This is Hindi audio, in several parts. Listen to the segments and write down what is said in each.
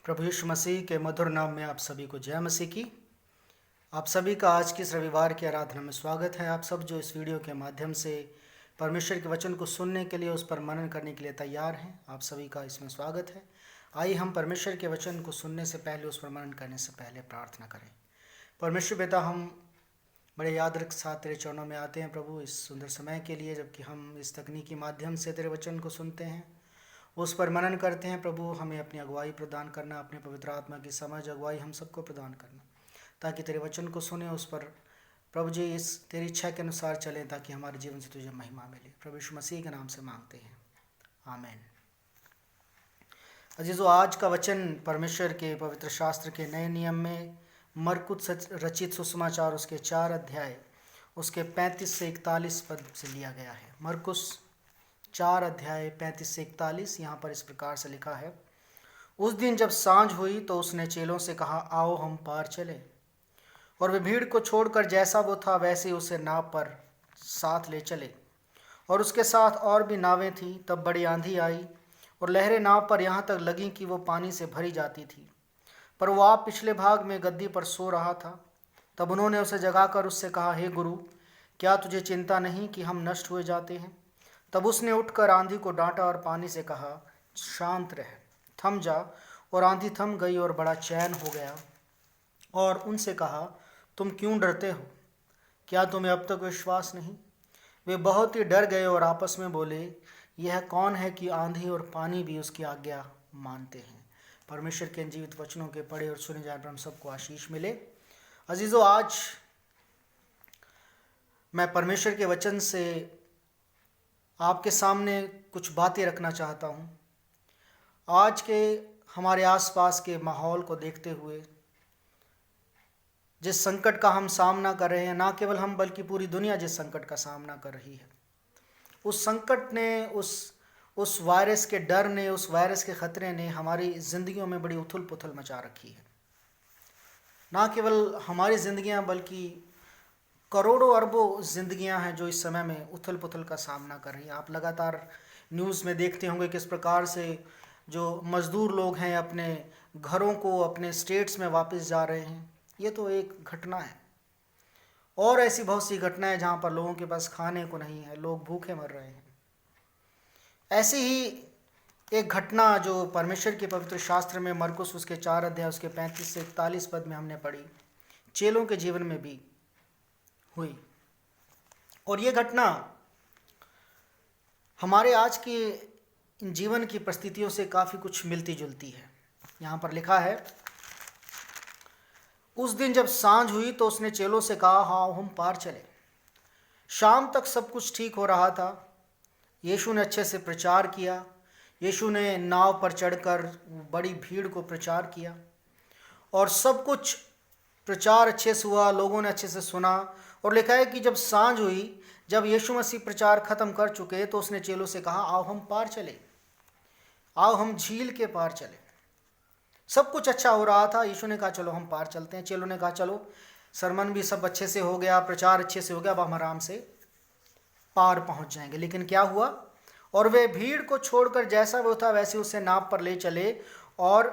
प्रभु यीशु मसीह के मधुर नाम में आप सभी को जय मसीह की। आप सभी का आज की इस रविवार की आराधना में स्वागत है। आप सब जो इस वीडियो के माध्यम से परमेश्वर के वचन को सुनने के लिए, उस पर मनन करने के लिए तैयार हैं, आप सभी का इसमें स्वागत है। आइए हम परमेश्वर के वचन को सुनने से पहले, उस पर मनन करने से पहले प्रार्थना करें। परमेश्वर पिता, हम बड़े याद रख साथ तेरे चरणों में आते हैं प्रभु, इस सुंदर समय के लिए जबकि हम इस तकनीकी माध्यम से तेरे वचन को सुनते हैं, उस पर मनन करते हैं। प्रभु हमें अपनी अगुवाई प्रदान करना, अपने पवित्र आत्मा की समझ अगुवाई हम सबको प्रदान करना, ताकि तेरे वचन को सुने, उस पर प्रभु जी इस तेरी इच्छा के अनुसार चलें, ताकि हमारे जीवन से तुझे महिमा मिले। प्रभु यीशु मसीह के नाम से मांगते हैं, आमीन। अजीजों, आज का वचन परमेश्वर के पवित्र शास्त्र के नए नियम में मरकुस रचित सुसमाचार उसके 4 अध्याय उसके 35 से 41 पद से लिया गया है। मरकुस 4 अध्याय 35 से 41 यहाँ पर इस प्रकार से लिखा है। उस दिन जब सांझ हुई तो उसने चेलों से कहा, आओ हम पार चले। और वे भीड़ को छोड़कर जैसा वो था वैसे उसे नाव पर साथ ले चले, और उसके साथ और भी नावें थीं। तब बड़ी आंधी आई और लहरें नाव पर यहाँ तक लगीं कि वो पानी से भरी जाती थी, पर वो आप पिछले भाग में गद्दी पर सो रहा था। तब उन्होंने उसे जगाकर उससे कहा, हे गुरु, क्या तुझे चिंता नहीं कि हम नष्ट हुए जाते हैं? तब उसने उठकर आंधी को डांटा और पानी से कहा, शांत रह, थम जा। और आंधी थम गई और बड़ा चैन हो गया। और उनसे कहा, तुम क्यों डरते हो? क्या तुम्हें अब तक विश्वास नहीं? वे बहुत ही डर गए और आपस में बोले, यह कौन है कि आंधी और पानी भी उसकी आज्ञा मानते हैं। परमेश्वर के जीवित वचनों के पढ़े और सुने जाने पर हम सबको आशीष मिले। अजीजों, आज मैं परमेश्वर के वचन से आपके सामने कुछ बातें रखना चाहता हूँ। आज के हमारे आसपास के माहौल को देखते हुए, जिस संकट का हम सामना कर रहे हैं, ना केवल हम बल्कि पूरी दुनिया जिस संकट का सामना कर रही है, उस संकट ने, उस वायरस के डर ने, उस वायरस के खतरे ने हमारी ज़िंदगियों में बड़ी उथल पुथल मचा रखी है। ना केवल हमारी ज़िंदगियाँ बल्कि करोड़ों अरबों जिंदगियां हैं जो इस समय में उथल पुथल का सामना कर रही हैं। आप लगातार न्यूज़ में देखते होंगे किस प्रकार से जो मज़दूर लोग हैं अपने घरों को, अपने स्टेट्स में वापस जा रहे हैं। ये तो एक घटना है, और ऐसी बहुत सी घटनाएं जहां पर लोगों के पास खाने को नहीं है, लोग भूखे मर रहे हैं। ऐसी ही एक घटना जो परमेश्वर के पवित्र शास्त्र में मरकुस उसके 4 अध्याय उसके 35 से 41 पद में हमने पढ़ी, चेलों के जीवन में भी हुई। और ये घटना हमारे आज के जीवन की परिस्थितियों से काफ़ी कुछ मिलती जुलती है। यहाँ पर लिखा है, उस दिन जब सांझ हुई तो उसने चेलों से कहा, हाँ हम पार चले। शाम तक सब कुछ ठीक हो रहा था। यीशु ने अच्छे से प्रचार किया। यीशु ने नाव पर चढ़कर बड़ी भीड़ को प्रचार किया, और सब कुछ प्रचार अच्छे से हुआ, लोगों ने अच्छे से सुना। और लिखा है कि जब सांझ हुई, जब यीशु मसीह प्रचार खत्म कर चुके, तो उसने चेलों से कहा, आओ हम पार चले, आओ हम झील के पार चले। सब कुछ अच्छा हो रहा था। यीशु ने कहा, चलो हम पार चलते हैं। चेलों ने कहा, चलो, सरमन भी सब अच्छे से हो गया, प्रचार अच्छे से हो गया, अब हम आराम से पार पहुंच जाएंगे। लेकिन क्या हुआ? और वे भीड़ को छोड़कर जैसा वो था वैसे उसे नाव पर ले चले, और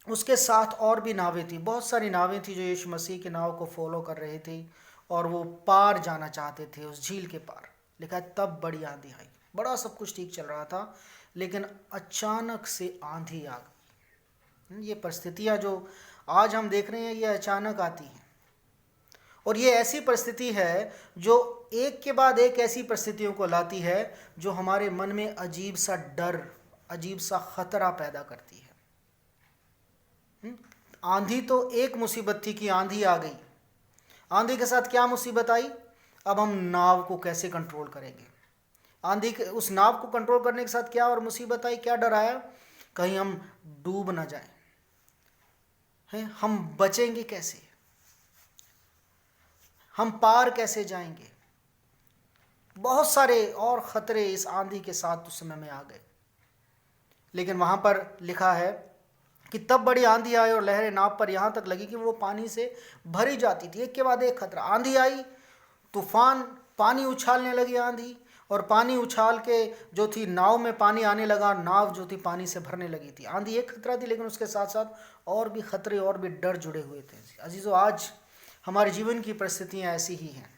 उसके साथ और भी नावें थी, बहुत सारी नावें थी जो यीशु मसीह के नाव को फॉलो कर रहे थे, और वो पार जाना चाहते थे, उस झील के पार। लिखा है, तब बड़ी आंधी आई। बड़ा सब कुछ ठीक चल रहा था, लेकिन अचानक से आंधी आ गई। ये परिस्थितियां जो आज हम देख रहे हैं, ये अचानक आती हैं, और ये ऐसी परिस्थिति है जो एक के बाद एक ऐसी परिस्थितियों को लाती है जो हमारे मन में अजीब सा डर, अजीब सा खतरा पैदा करती है। आंधी तो एक मुसीबत थी कि आंधी आ गई। आंधी के साथ क्या मुसीबत आई? अब हम नाव को कैसे कंट्रोल करेंगे? आंधी के उस नाव को कंट्रोल करने के साथ क्या और मुसीबत आई, क्या डर आया? कहीं हम डूब ना जाएं, हैं? हम बचेंगे कैसे? हम पार कैसे जाएंगे? बहुत सारे और खतरे इस आंधी के साथ उस समय में आ गए। लेकिन वहां पर लिखा है कि तब बड़ी आंधी आई और लहरें नाव पर यहाँ तक लगी कि वो पानी से भरी जाती थी। एक के बाद एक खतरा। आंधी आई, तूफान, पानी उछालने लगी आंधी, और पानी उछाल के जो थी नाव में पानी आने लगा, नाव जो थी पानी से भरने लगी थी। आंधी एक खतरा थी, लेकिन उसके साथ साथ और भी खतरे और भी डर जुड़े हुए थे। अजीजों, आज हमारे जीवन की परिस्थितियां ऐसी ही हैं।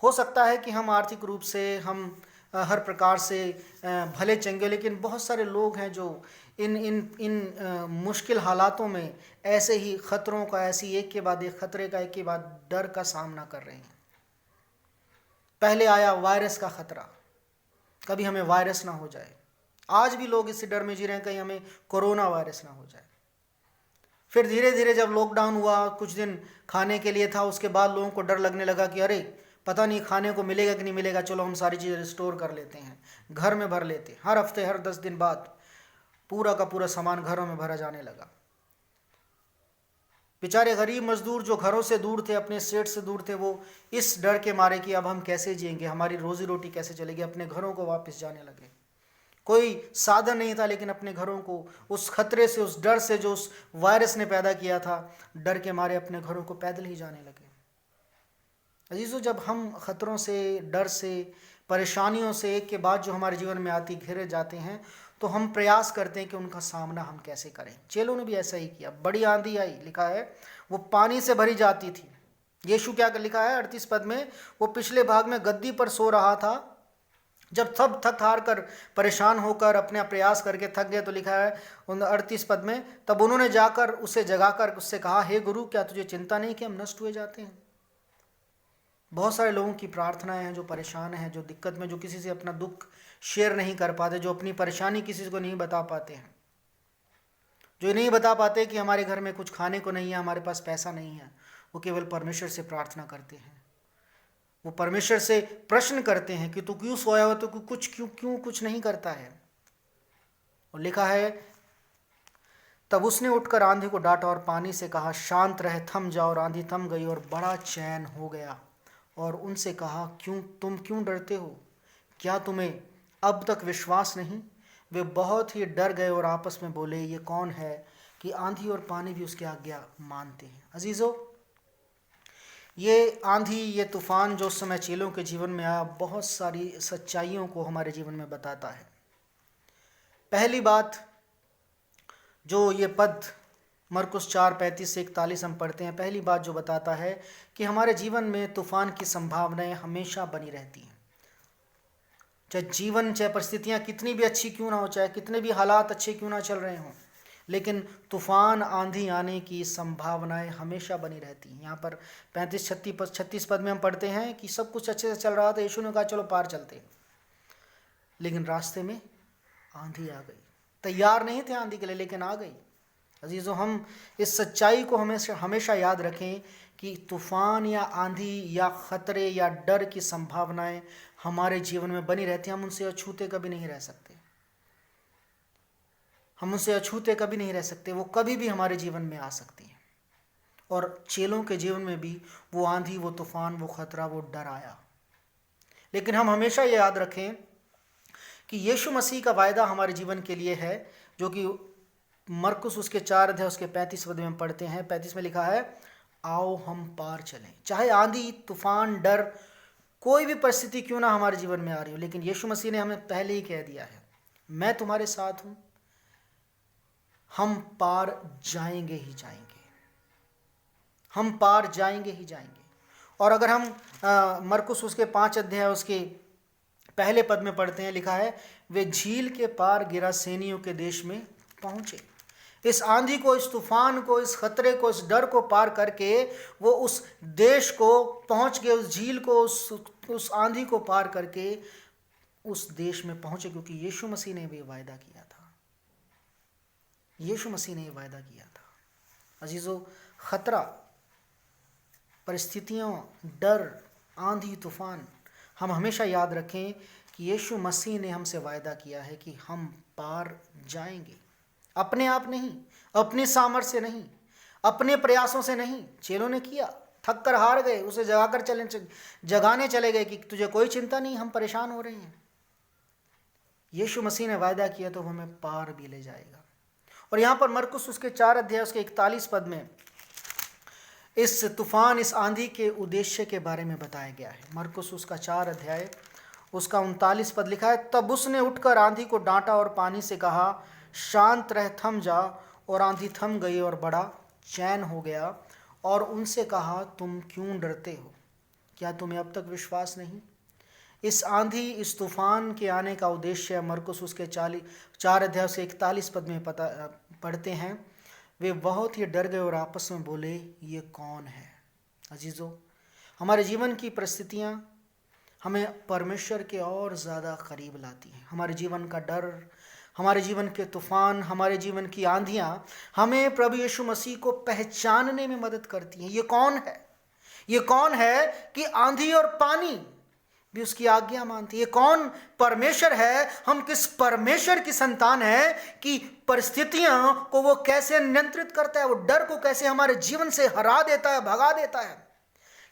हो सकता है कि हम आर्थिक रूप से हम हर प्रकार से भले चंगे, लेकिन बहुत सारे लोग हैं जो इन इन इन मुश्किल हालातों में ऐसे ही खतरों का, ऐसी एक के बाद एक खतरे का, एक के बाद डर का सामना कर रहे हैं। पहले आया वायरस का खतरा, कभी हमें वायरस ना हो जाए। आज भी लोग इसी डर में जी रहे हैं, कहीं हमें कोरोना वायरस ना हो जाए। फिर धीरे धीरे जब लॉकडाउन हुआ, कुछ दिन खाने के लिए था, उसके बाद लोगों को डर लगने लगा कि अरे पता नहीं खाने को मिलेगा कि नहीं मिलेगा, चलो हम सारी चीज़ें स्टोर कर लेते हैं, घर में भर लेते हैं। हर हफ्ते, हर 10 दिन बाद पूरा का पूरा सामान घरों में भरा जाने लगा। बेचारे गरीब मजदूर जो घरों से दूर थे, अपने सेठ से दूर थे, वो इस डर के मारे कि अब हम कैसे जिएंगे, हमारी रोजी रोटी कैसे चलेगी, अपने घरों को वापस जाने लगे। कोई साधन नहीं था, लेकिन अपने घरों को उस खतरे से, उस डर से जो उस वायरस ने पैदा किया था, डर के मारे अपने घरों को पैदल ही जाने लगे। अजीजों, जब हम खतरों से, डर से, परेशानियों से एक के बाद जो हमारे जीवन में आती घिरे जाते हैं, तो हम प्रयास करते हैं कि उनका सामना हम कैसे करें। चेलों ने भी ऐसा ही किया। बड़ी आंधी आई, लिखा है वो पानी से भरी जाती थी। यीशु क्या लिखा है 38 पद में, वो पिछले भाग में गद्दी पर सो रहा था। जब सब थक हार कर, परेशान होकर, अपना प्रयास करके थक गए, तो लिखा है 38 पद में, तब उन्होंने जाकर उसे जगाकर उससे कहा, हे गुरु, क्या तुझे चिंता नहीं कि हम नष्ट हुए जाते हैं। बहुत सारे लोगों की प्रार्थनाएं हैं जो परेशान हैं, जो दिक्कत में, जो किसी से अपना दुख शेयर नहीं कर पाते, जो अपनी परेशानी किसी को नहीं बता पाते हैं, जो नहीं बता पाते कि हमारे घर में कुछ खाने को नहीं है, हमारे पास पैसा नहीं है। वो केवल परमेश्वर से प्रार्थना करते हैं, वो परमेश्वर से प्रश्न करते हैं कि तू क्यों सोया हो, तो कुछ क्यों कुछ नहीं करता है। और लिखा है, तब उसने उठकर आंधी को डांटा और पानी से कहा, शांत रह, थम जाओ। और आंधी थम गई और बड़ा चैन हो गया। और उनसे कहा, तुम क्यों डरते हो? क्या तुम्हें अब तक विश्वास नहीं? वे बहुत ही डर गए और आपस में बोले, ये कौन है कि आंधी और पानी भी उसकी आज्ञा मानते हैं। अजीजों, ये आंधी, ये तूफान जो उस समय चेलों के जीवन में आया, बहुत सारी सच्चाइयों को हमारे जीवन में बताता है। पहली बात जो ये पद मरकुस 4:35 से 41 हम पढ़ते हैं, पहली बात जो बताता है कि हमारे जीवन में तूफान की संभावनाएं हमेशा बनी रहती हैं। चाहे जीवन, चाहे परिस्थितियां कितनी भी अच्छी क्यों ना हो, चाहे कितने भी हालात अच्छे क्यों ना चल रहे हों, लेकिन तूफान, आंधी आने की संभावनाएं हमेशा बनी रहती हैं। यहाँ पर 35-36 पद में हम पढ़ते हैं कि सब कुछ अच्छे से चल रहा था, यीशु ने कहा चलो पार चलते हैं, लेकिन रास्ते में आंधी आ गई। तैयार नहीं थे आंधी के लिए, लेकिन आ गई। अजीजों, हम इस सच्चाई को हमेशा याद रखें कि तूफान या आंधी या खतरे या डर की संभावनाएं हमारे जीवन में बनी रहती हैं। हम उनसे अछूते कभी नहीं रह सकते, हम उनसे अछूते कभी नहीं रह सकते। वो कभी भी हमारे जीवन में आ सकती हैं। और चेलों के जीवन में भी वो आंधी, वो तूफान, वो खतरा, वो डर आया। लेकिन हम हमेशा ये याद रखें कि यीशु मसीह का वायदा हमारे जीवन के लिए है, जो कि मरकुस उसके 4 अध्याय उसके 35 पद में हम पढ़ते हैं। 35 में लिखा है, आओ हम पार चलें। चाहे आंधी, तूफान, डर, कोई भी परिस्थिति क्यों ना हमारे जीवन में आ रही हो, लेकिन यीशु मसीह ने हमें पहले ही कह दिया है, मैं तुम्हारे साथ हूं, हम पार जाएंगे ही जाएंगे, हम पार जाएंगे ही जाएंगे। और अगर हम मरकुस उसके 5 अध्याय उसके पहले पद में पढ़ते हैं, लिखा है, वे झील के पार गिरासेनियों के देश में पहुंचे। इस आंधी को, इस तूफान को, इस खतरे को, इस डर को पार करके वो उस देश को पहुंच गए, उस झील को, उस आंधी को पार करके उस देश में पहुंचे, क्योंकि यीशु मसीह ने भी वायदा किया था। यीशु मसीह ने वायदा किया था। अजीजों, खतरा, परिस्थितियों, डर, आंधी, तूफान, हम हमेशा याद रखें कि यीशु मसीह ने हमसे वायदा किया है कि हम पार जाएंगे। अपने आप नहीं, अपनी सामर्थ्य से नहीं, अपने प्रयासों से नहीं। चेलों ने किया, थक कर हार गए, उसे जगाने चले गए कि तुझे कोई चिंता नहीं, हम परेशान हो रहे हैं। यीशु मसीह ने वायदा किया तो हमें पार भी ले जाएगा। और यहाँ पर मरकुस उसके 4 अध्याय उसके 41 पद में इस तूफान, इस आंधी के उद्देश्य के बारे में बताया गया है। मरकुस उसका 4 अध्याय उसका 39 पद लिखा है, तब उसने उठकर आंधी को डांटा और पानी से कहा, शांत रह, थम जा। और आंधी थम गई और बड़ा चैन हो गया। और उनसे कहा, तुम क्यों डरते हो? क्या तुम्हें अब तक विश्वास नहीं? इस आंधी, इस तूफान के आने का उद्देश्य मरकुस उसके 4 अध्याय से 41 पद में पढ़ते हैं। वे बहुत ही डर गए और आपस में बोले, ये कौन है? अजीजों, हमारे जीवन की परिस्थितियां हमें परमेश्वर के और ज़्यादा करीब लाती हैं। हमारे जीवन का डर, हमारे जीवन के तूफान, हमारे जीवन की आंधियां हमें प्रभु यीशु मसीह को पहचानने में मदद करती हैं। ये कौन है? ये कौन है कि आंधी और पानी भी उसकी आज्ञा मानती है? ये कौन परमेश्वर है? हम किस परमेश्वर की संतान है कि परिस्थितियों को वो कैसे नियंत्रित करता है, वो डर को कैसे हमारे जीवन से हरा देता है, भगा देता है,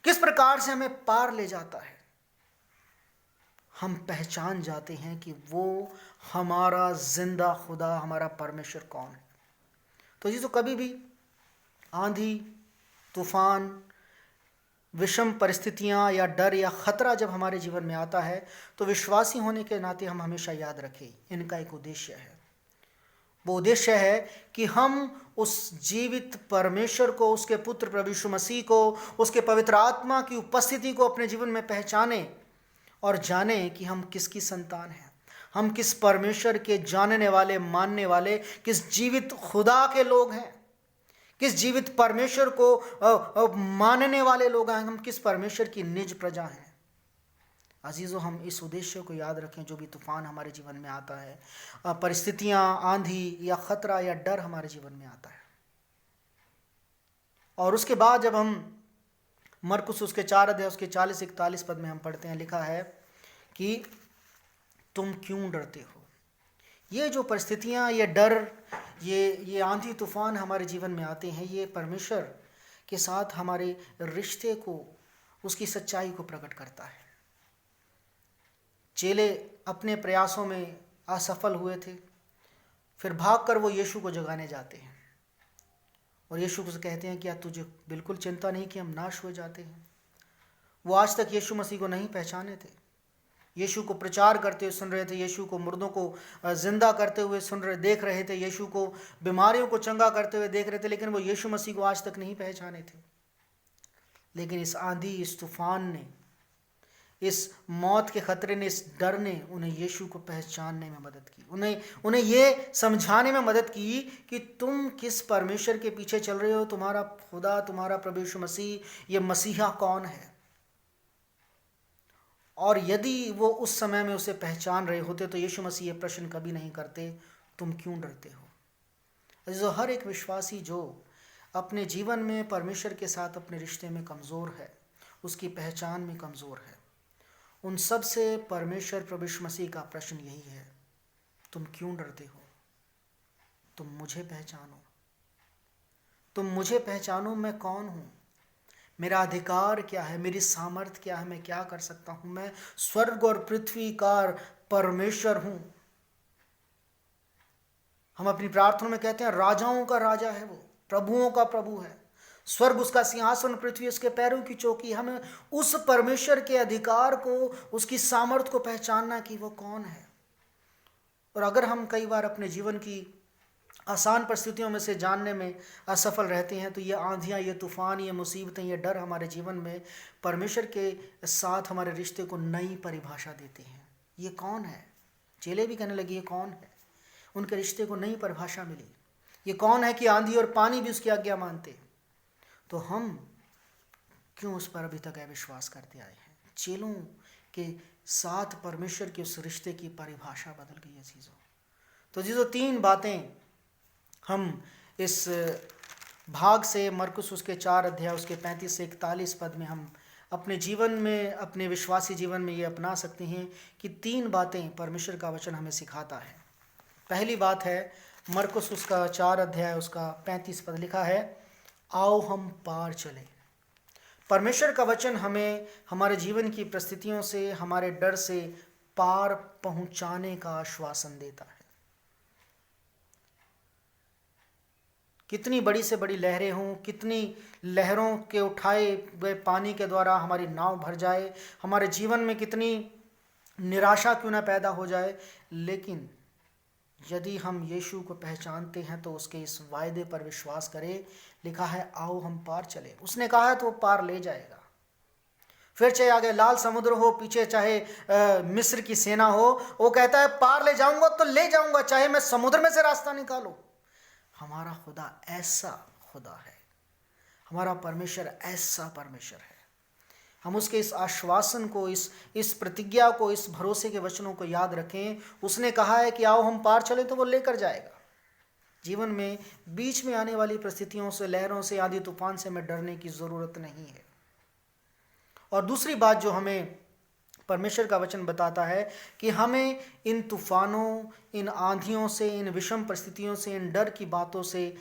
किस प्रकार से हमें पार ले जाता है। हम पहचान जाते हैं कि वो हमारा जिंदा खुदा, हमारा परमेश्वर कौन है। तो जी, तो कभी भी आंधी, तूफान, विषम परिस्थितियां या डर या खतरा जब हमारे जीवन में आता है, तो विश्वासी होने के नाते हम हमेशा याद रखें, इनका एक उद्देश्य है। वो उद्देश्य है कि हम उस जीवित परमेश्वर को, उसके पुत्र प्रभु यीशु मसीह को, उसके पवित्र आत्मा की उपस्थिति को अपने जीवन में पहचाने और जाने कि हम किसकी संतान हैं। हम किस परमेश्वर के जानने वाले, मानने वाले, किस जीवित खुदा के लोग हैं, किस जीवित परमेश्वर को मानने वाले लोग हैं, हम किस परमेश्वर की निज प्रजा हैं। अजीजों, हम इस उद्देश्य को याद रखें। जो भी तूफान हमारे जीवन में आता है, परिस्थितियां, आंधी या खतरा या डर हमारे जीवन में आता है, और उसके बाद जब हम मरकुस उसके 4 अध्याय उसके 40-41 पद में हम पढ़ते हैं, लिखा है कि तुम क्यों डरते हो? ये जो परिस्थितियां, ये डर, ये आंधी तूफान हमारे जीवन में आते हैं, ये परमेश्वर के साथ हमारे रिश्ते को, उसकी सच्चाई को प्रकट करता है। चेले अपने प्रयासों में असफल हुए थे, फिर भागकर वो यीशु को जगाने जाते हैं और यीशु को कहते हैं, क्या तुझे बिल्कुल चिंता नहीं कि हम नाश हो जाते हैं? वो आज तक यीशु मसीह को नहीं पहचाने थे। यीशु को प्रचार करते हुए सुन रहे थे, यीशु को मुर्दों को जिंदा करते हुए देख रहे थे, यीशु को बीमारियों को चंगा करते हुए देख रहे थे, लेकिन वो यीशु मसीह को आज तक नहीं पहचाने थे। लेकिन इस आंधी, इस तूफान ने, इस मौत के खतरे ने, इस डर ने उन्हें यीशु को पहचानने में मदद की। उन्हें ये समझाने में मदद की कि तुम किस परमेश्वर के पीछे चल रहे हो, तुम्हारा खुदा, तुम्हारा प्रभु यीशु मसीह, ये मसीहा कौन है। और यदि वो उस समय में उसे पहचान रहे होते तो यीशु मसीह ये प्रश्न कभी नहीं करते, तुम क्यों डरते हो। जो हर एक विश्वासी जो अपने जीवन में परमेश्वर के साथ अपने रिश्ते में कमज़ोर है, उसकी पहचान में कमज़ोर है, उन सब से परमेश्वर प्रभु यीशु मसीह का प्रश्न यही है, तुम क्यों डरते हो? तुम मुझे पहचानो, तुम मुझे पहचानो, मैं कौन हूँ, मेरा अधिकार क्या है, मेरी सामर्थ्य क्या है, मैं क्या कर सकता हूँ। मैं स्वर्ग और पृथ्वी का परमेश्वर हूँ। हम अपनी प्रार्थना में कहते हैं, राजाओं का राजा है वो, प्रभुओं का प्रभु है, स्वर्ग उसका सिंहासन, पृथ्वी उसके पैरों की चौकी। हमें उस परमेश्वर के अधिकार को, उसकी सामर्थ्य को पहचानना कि वो कौन है। और अगर हम कई बार अपने जीवन की आसान परिस्थितियों में से जानने में असफल रहते हैं, तो ये आंधियाँ, ये तूफान, ये मुसीबतें, ये डर हमारे जीवन में परमेश्वर के साथ हमारे रिश्ते को नई परिभाषा देते हैं। ये कौन है? चेले भी कहने लगे, ये कौन है? उनके रिश्ते को नई परिभाषा मिली। ये कौन है कि आंधी और पानी भी उसकी आज्ञा मानते? तो हम क्यों उस पर अभी तक अविश्वास करते आए हैं? चेलों के साथ परमेश्वर के उस रिश्ते की परिभाषा बदल गई है चीज़ों। तो चीज़ों, 3 बातें हम इस भाग से, मरकुस उसके 4 अध्याय उसके 35 से 41 पद में हम अपने जीवन में, अपने विश्वासी जीवन में ये अपना सकते हैं कि 3 बातें परमेश्वर का वचन हमें सिखाता है। पहली बात है, मरकुस उसका 4 अध्याय उसका 35 पद लिखा है, आओ हम पार चलें। परमेश्वर का वचन हमें हमारे जीवन की परिस्थितियों से, हमारे डर से पार पहुंचाने का आश्वासन देता है। कितनी बड़ी से बड़ी लहरें हों, कितनी लहरों के उठाए गए पानी के द्वारा हमारी नाव भर जाए, हमारे जीवन में कितनी निराशा क्यों ना पैदा हो जाए, लेकिन यदि हम यीशु को पहचानते हैं तो उसके इस वायदे पर विश्वास करें। लिखा है आओ हम पार चले, उसने कहा है तो वो पार ले जाएगा। फिर चाहे आगे लाल समुद्र हो, पीछे चाहे मिस्र की सेना हो, वो कहता है पार ले जाऊंगा तो ले जाऊंगा, चाहे मैं समुद्र में से रास्ता निकालूं। हमारा खुदा ऐसा खुदा है, हमारा परमेश्वर ऐसा परमेश्वर है। हम उसके इस आश्वासन को, इस प्रतिज्ञा को, इस भरोसे के वचनों को याद रखें। उसने कहा है कि आओ हम पार चलें तो वो लेकर जाएगा। जीवन में बीच में आने वाली परिस्थितियों से, लहरों से, आंधी तूफान से हमें डरने की ज़रूरत नहीं है। और दूसरी बात जो हमें परमेश्वर का वचन बताता है कि हमें इन तूफानों, इन आंधियों से, इन विषम परिस्थितियों से, इन डर की बातों से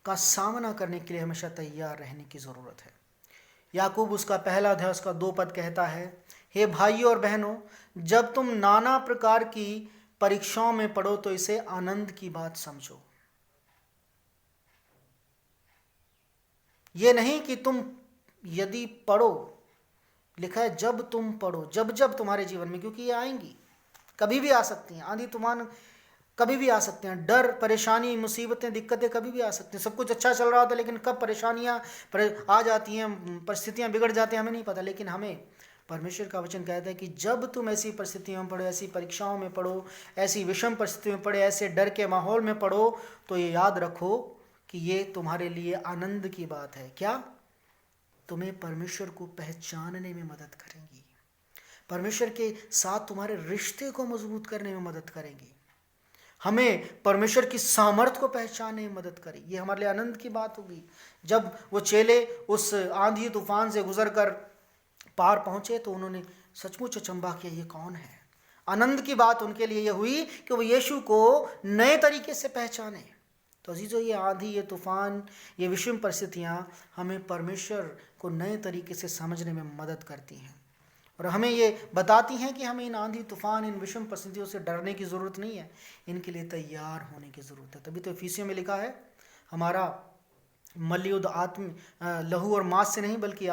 का सामना करने के लिए हमेशा तैयार रहने की ज़रूरत है। याकूब उसका पहला अध्याय उसका 2 पद कहता है, हे भाइयों और बहनों, जब तुम नाना प्रकार की परीक्षाओं में पड़ो तो इसे आनंद की बात समझो। ये नहीं कि तुम यदि पढ़ो, लिखा है जब तुम पढ़ो, जब तुम्हारे जीवन में, क्योंकि ये आएंगी, कभी भी आ सकती हैं। आंधी तूफान कभी भी आ सकते हैं, डर, परेशानी, मुसीबतें, दिक्कतें कभी भी आ सकती हैं। सब कुछ अच्छा चल रहा होता है लेकिन कब परेशानियां आ जाती हैं, परिस्थितियां बिगड़ जाती हैं, हमें नहीं पता। लेकिन हमें परमेश्वर का वचन कहता है कि जब तुम ऐसी परिस्थितियों में पढ़ो, ऐसी परीक्षाओं में पढ़ो, ऐसी विषम परिस्थितियों में पढ़ो, ऐसे डर के माहौल में पढ़ो, तो ये याद रखो कि ये तुम्हारे लिए आनंद की बात है। क्या? तुम्हें परमेश्वर को पहचानने में मदद करेंगी, परमेश्वर के साथ तुम्हारे रिश्ते को मजबूत करने में मदद करेंगी, हमें परमेश्वर की सामर्थ को पहचानने में मदद करेगी। ये हमारे लिए आनंद की बात होगी। जब वो चेले उस आंधी तूफान से गुजर कर पार पहुंचे तो उन्होंने सचमुच अचंभा किया, ये कौन है। आनंद की बात उनके लिए ये हुई कि वो यीशु को नए तरीके से पहचाने। तो अजीजों, ये आंधी, ये तूफान, ये विषम परिस्थितियां हमें परमेश्वर को नए तरीके से समझने में मदद करती हैं और हमें ये बताती हैं कि हमें इन आंधी तूफान, इन विषम परिस्थितियों से डरने की ज़रूरत नहीं है, इनके लिए तैयार होने की ज़रूरत है। तभी तो इफिसियों में लिखा है, हमारा मल्लयुद्ध लहू और मांस से नहीं बल्कि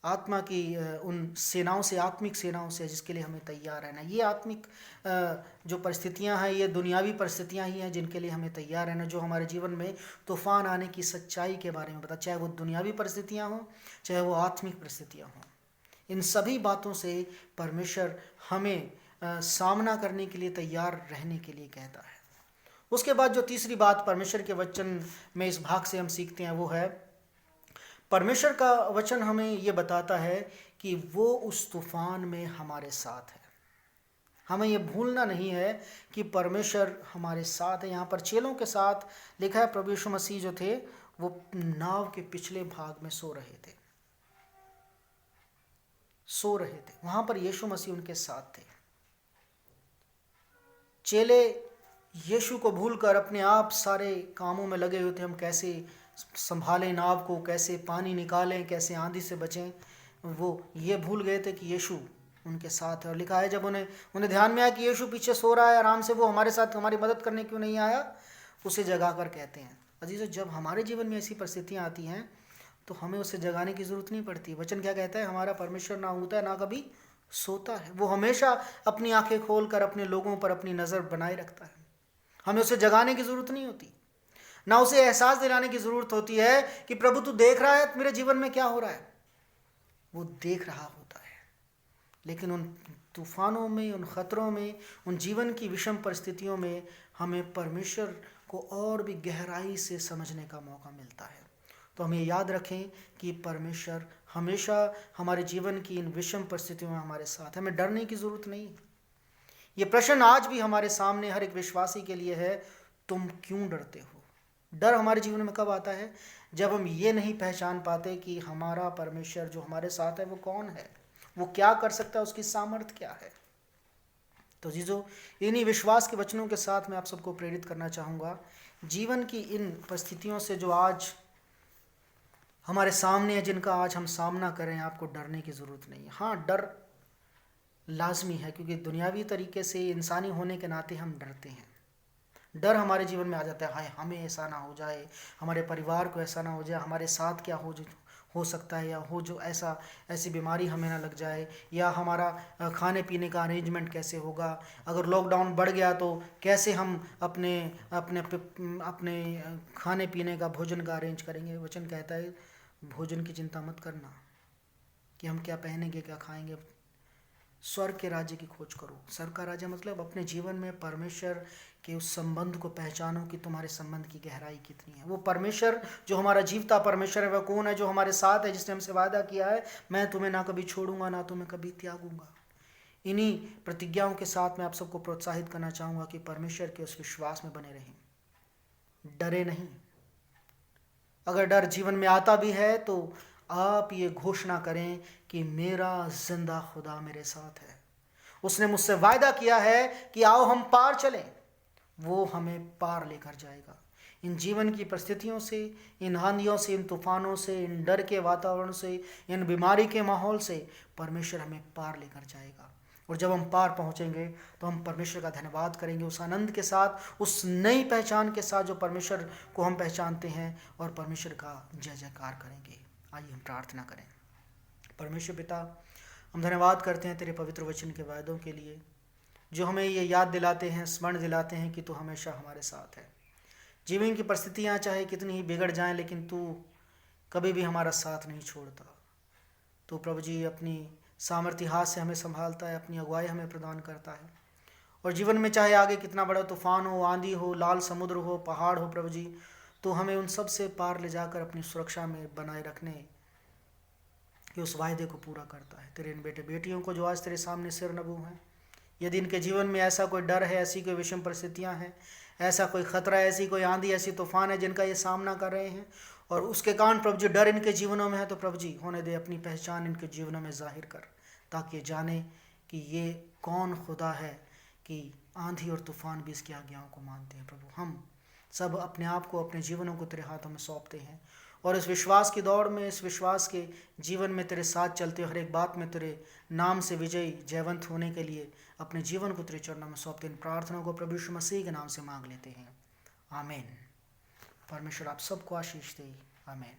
आत्मा की उन सेनाओं से, आत्मिक सेनाओं से, जिसके लिए हमें तैयार रहना। ये आत्मिक जो परिस्थितियां हैं, ये दुनियावी परिस्थितियां ही हैं जिनके लिए हमें तैयार रहना, जो हमारे जीवन में तूफान आने की सच्चाई के बारे में बता, चाहे वो दुनियावी परिस्थितियां हों, चाहे वो आत्मिक परिस्थितियां हों। इन सभी बातों से परमेश्वर हमें सामना करने के लिए तैयार रहने के लिए कहता है। उसके बाद जो तीसरी बात परमेश्वर के वचन में इस भाग से हम सीखते हैं वो है, परमेश्वर का वचन हमें ये बताता है कि वो उस तूफान में हमारे साथ है। हमें ये भूलना नहीं है कि परमेश्वर हमारे साथ है। यहाँ पर चेलों के साथ लिखा है, प्रभु यीशु मसीह जो थे वो नाव के पिछले भाग में सो रहे थे, वहां पर यीशु मसीह उनके साथ थे। चेले यीशु को भूलकर अपने आप सारे कामों में लगे हुए थे, हम कैसे संभालें नाव को, कैसे पानी निकालें, कैसे आंधी से बचें। वो ये भूल गए थे कि यीशु उनके साथ है। और लिखा है, जब उन्हें ध्यान में आया कि यीशु पीछे सो रहा है आराम से, वो हमारे साथ हमारी मदद करने क्यों नहीं आया, उसे जगा कर कहते हैं। अजीजों, जब हमारे जीवन में ऐसी परिस्थितियां आती हैं तो हमें उसे जगाने की ज़रूरत नहीं पड़ती। वचन क्या कहता है, हमारा परमेश्वर ना ऊँगता है ना कभी सोता है। वो हमेशा अपनी आंखें खोलकर अपने लोगों पर अपनी नज़र बनाए रखता है। हमें उसे जगाने की ज़रूरत नहीं होती, ना उसे एहसास दिलाने की ज़रूरत होती है कि प्रभु तू देख रहा है मेरे जीवन में क्या हो रहा है। वो देख रहा होता है, लेकिन उन तूफानों में, उन ख़तरों में, उन जीवन की विषम परिस्थितियों में हमें परमेश्वर को और भी गहराई से समझने का मौका मिलता है। तो हमें याद रखें कि परमेश्वर हमेशा हमारे जीवन की इन विषम परिस्थितियों में हमारे साथ, हमें डरने की ज़रूरत नहीं। ये प्रश्न आज भी हमारे सामने हर एक विश्वासी के लिए है, तुम क्यों डरते हो। डर हमारे जीवन में कब आता है, जब हम ये नहीं पहचान पाते कि हमारा परमेश्वर जो हमारे साथ है वो कौन है, वो क्या कर सकता है, उसकी सामर्थ्य क्या है। तो जीजो, इन्हीं विश्वास के वचनों के साथ मैं आप सबको प्रेरित करना चाहूँगा, जीवन की इन परिस्थितियों से जो आज हमारे सामने है, जिनका आज हम सामना करें, आपको डरने की ज़रूरत नहीं है। हाँ, डर लाजमी है, क्योंकि दुनियावी तरीके से, इंसानी होने के नाते हम डरते हैं। डर हमारे जीवन में आ जाता है, हाय हमें ऐसा ना हो जाए, हमारे परिवार को ऐसा ना हो जाए, हमारे साथ क्या हो सकता है, या हो जो ऐसी बीमारी हमें ना लग जाए, या हमारा खाने पीने का अरेंजमेंट कैसे होगा, अगर लॉकडाउन बढ़ गया तो कैसे हम अपने अपने अपने खाने पीने का, भोजन का अरेंज करेंगे। वचन कहता है भोजन की चिंता मत करना कि हम क्या पहनेंगे, क्या खाएंगे, स्वर्ग के राज्य की खोज करो। स्वर्ग का राज्य मतलब अपने जीवन में परमेश्वर के उस संबंध को पहचानो कि तुम्हारे संबंध की गहराई कितनी है। वो परमेश्वर जो हमारा जीवता परमेश्वर है, वह कौन है? जो हमारे साथ है, जिसने हमसे वादा किया है, मैं तुम्हें ना कभी छोड़ूंगा, ना तुम्हें कभी त्यागूंगा। इन्हीं प्रतिज्ञाओं के साथ मैं आप सबको प्रोत्साहित करना चाहूँगा कि परमेश्वर के उस विश्वास में बने रहें, डरे नहीं। अगर डर जीवन में आता भी है तो आप ये घोषणा करें कि मेरा जिंदा खुदा मेरे साथ है, उसने मुझसे वायदा किया है कि आओ हम पार चलें, वो हमें पार लेकर जाएगा। इन जीवन की परिस्थितियों से, इन आंधियों से, इन तूफानों से, इन डर के वातावरण से, इन बीमारी के माहौल से परमेश्वर हमें पार लेकर जाएगा। और जब हम पार पहुंचेंगे तो हम परमेश्वर का धन्यवाद करेंगे उस आनंद के साथ, उस नई पहचान के साथ जो परमेश्वर को हम पहचानते हैं, और परमेश्वर का जय जयकार करेंगे। आइए हम प्रार्थना करें। परमेश्वर पिता, हम धन्यवाद करते हैं तेरे पवित्र वचन के वायदों के लिए, जो हमें ये याद दिलाते हैं, स्मरण दिलाते हैं कि तू हमेशा हमारे साथ है। जीवन की परिस्थितियाँ चाहे कितनी ही बिगड़ जाएं, लेकिन तू कभी भी हमारा साथ नहीं छोड़ता। तो प्रभु जी अपनी सामर्थ्य हाथ से हमें संभालता है, अपनी अगुवाई हमें प्रदान करता है। और जीवन में चाहे आगे कितना बड़ा तूफान हो, आंधी हो, लाल समुद्र हो, पहाड़ हो, प्रभु जी तो हमें उन सब से पार ले जाकर अपनी सुरक्षा में बनाए रखने कि उस वायदे को पूरा करता है। तेरे इन बेटे बेटियों को जो आज तेरे सामने सिर नबू हैं, यदि इनके जीवन में ऐसा कोई डर है, ऐसी कोई विषम परिस्थितियां हैं, ऐसा कोई खतरा है, ऐसी कोई आंधी, ऐसी तूफान है जिनका ये सामना कर रहे हैं, और उसके कारण प्रभु जी डर इनके जीवनों में है, तो प्रभु जी होने दे, अपनी पहचान इनके जीवनों में जाहिर कर, ताकि ये जाने कि ये कौन खुदा है कि आंधी और तूफान भी इसकी आज्ञाओं को मानते हैं। प्रभु हम सब अपने आप को, अपने जीवनों को तेरे हाथों में सौंपते हैं, और इस विश्वास की दौड़ में, इस विश्वास के जीवन में तेरे साथ चलते, हर एक बात में तेरे नाम से विजयी जयवंत होने के लिए अपने जीवन को तेरे चरणों में सौंपते। इन प्रार्थनाओं को प्रभु यीशु मसीह के नाम से मांग लेते हैं, आमीन। परमेश्वर आप सबको आशीष दे, आमीन।